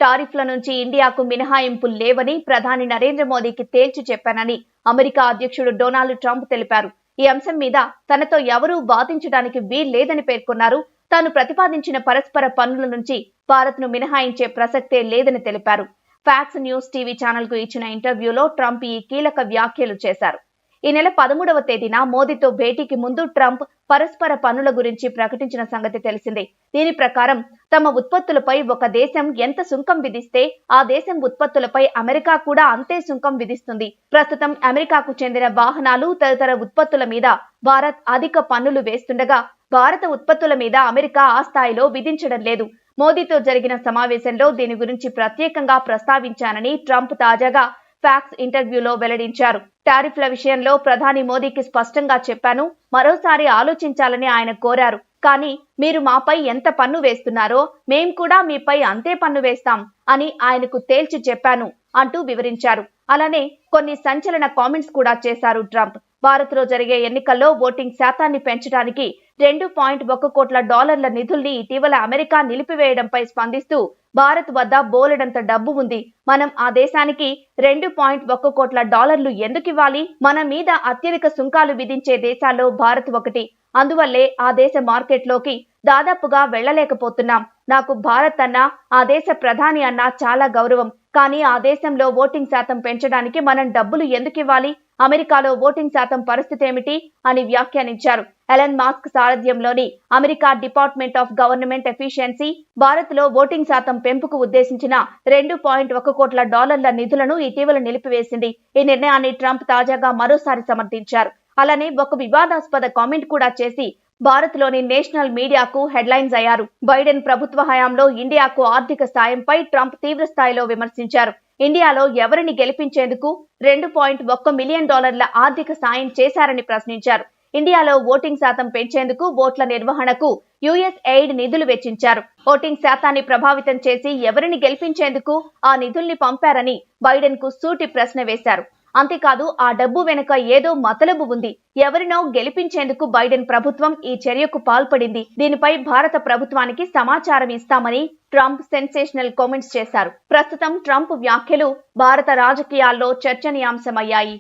టారిఫ్ల నుంచి ఇండియాకు మినహాయింపులు లేవని ప్రధాని నరేంద్ర మోదీకి తేల్చి చెప్పానని అమెరికా అధ్యక్షుడు డొనాల్డ్ ట్రంప్ తెలిపారు. ఈ అంశం మీద తనతో ఎవరూ వాదించడానికి వీల్లేదని పేర్కొన్నారు. తాను ప్రతిపాదించిన పరస్పర పన్నుల నుంచి భారత్ను మినహాయించే ప్రసక్తే లేదని తెలిపారు. ఫాక్స్ న్యూస్ టీవీ ఛానల్ కు ఇచ్చిన ఇంటర్వ్యూలో ట్రంప్ ఈ కీలక వ్యాఖ్యలు చేశారు. ఈ నెల 13వ తేదీన మోదీతో భేటీకి ముందు ట్రంప్ పరస్పర పన్నుల గురించి ప్రకటించిన సంగతి తెలిసిందే. దీని ప్రకారం తమ ఉత్పత్తులపై ఒక దేశం ఎంత సుంకం విధిస్తే ఆ దేశం ఉత్పత్తులపై అమెరికా కూడా అంతే సుంకం విధిస్తుంది. ప్రస్తుతం అమెరికాకు చెందిన వాహనాలు తదితర ఉత్పత్తుల మీద భారత్ అధిక పన్నులు వేస్తుండగా భారత ఉత్పత్తుల మీద అమెరికా ఆ స్థాయిలో విధించడం లేదు. మోదీతో జరిగిన సమావేశంలో దీని గురించి ప్రత్యేకంగా ప్రస్తావించానని ట్రంప్ తాజాగా ఫాక్స్ ఇంటర్వ్యూలో వెల్లడించారు. టారిఫ్ల విషయంలో ప్రధాని మోదీకి స్పష్టంగా చెప్పాను. మరోసారి ఆలోచించాలని ఆయన కోరారు. కానీ మీరు మాపై ఎంత పన్ను వేస్తున్నారో మేం కూడా మీపై అంతే పన్ను వేస్తాం అని ఆయనకు తేల్చి చెప్పాను అంటూ వివరించారు. అలానే కొన్ని సంచలన కామెంట్స్ కూడా చేశారు ట్రంప్. భారత్ లో జరిగే ఎన్నికల్లో ఓటింగ్ శాతాన్ని పెంచడానికి $2.1 కోట్ల నిధుల్ని ఇటీవల అమెరికా నిలిపివేయడంపై స్పందిస్తూ భారత్ వద్ద బోలెడంత డబ్బు ఉంది. మనం ఆ దేశానికి $2.1 కోట్ల ఎందుకు ఇవ్వాలి? మన మీద అత్యధిక సుంకాలు విధించే దేశాల్లో భారత్ ఒకటి. అందువల్లే ఆ దేశ మార్కెట్లోకి దాదాపుగా వెళ్లలేకపోతున్నాం. నాకు భారత్ అన్నా ఆ దేశ ప్రధాని అన్నా చాలా గౌరవం. కానీ ఆ దేశంలో ఓటింగ్ శాతం పెంచడానికి మనం డబ్బులు ఎందుకు ఇవ్వాలి? అమెరికాలో ఓటింగ్ శాతం పరిస్థితి ఏమిటి అని వ్యాఖ్యానించారు. ఎలన్ మాస్క్ సారథ్యంలోని America department of government efficiency Bharat లో ఓటింగ్ శాతం పెంపుకు ఉద్దేశించిన $2.1 కోట్ల నిధులను ఇటీవల నిలిపివేసింది. ఈ నిర్ణయాన్ని ట్రంప్ తాజాగా మరోసారి సమర్థించారు. అలానే ఒక వివాదాస్పద కామెంట్ కూడా చేసి భారత్ లోని నేషనల్ మీడియాకు హెడ్లైన్స్ అయ్యారు. బైడెన్ ప్రభుత్వ హయాంలో ఇండియాకు ఆర్థిక సాయంపై ట్రంప్ తీవ్ర స్థాయిలో విమర్శించారు. ఇండియాలో ఎవరిని గెలిపించేందుకు $2.1 మిలియన్ ఆర్థిక సాయం చేశారని ప్రశ్నించారు. ఇండియాలో ఓటింగ్ శాతం పెంచేందుకు ఓట్ల నిర్వహణకు యుఎస్ ఎయిడ్ నిధులు వెచ్చించారు. ఓటింగ్ శాతాన్ని ప్రభావితం చేసి ఎవరిని గెలిపించేందుకు ఆ నిధుల్ని పంపారని బైడెన్ కు సూటి ప్రశ్న వేశారు. అంతేకాదు ఆ డబ్బు వెనుక ఏదో మతలబు ఉంది. ఎవరినో గెలిపించేందుకు బైడెన్ ప్రభుత్వం ఈ చర్యకు పాల్పడింది. దీనిపై భారత ప్రభుత్వానికి సమాచారం ఇస్తామని ట్రంప్ సెన్సేషనల్ కామెంట్స్ చేశారు. ప్రస్తుతం ట్రంప్ వ్యాఖ్యలు భారత రాజకీయాల్లో చర్చనీయాంశమయ్యాయి.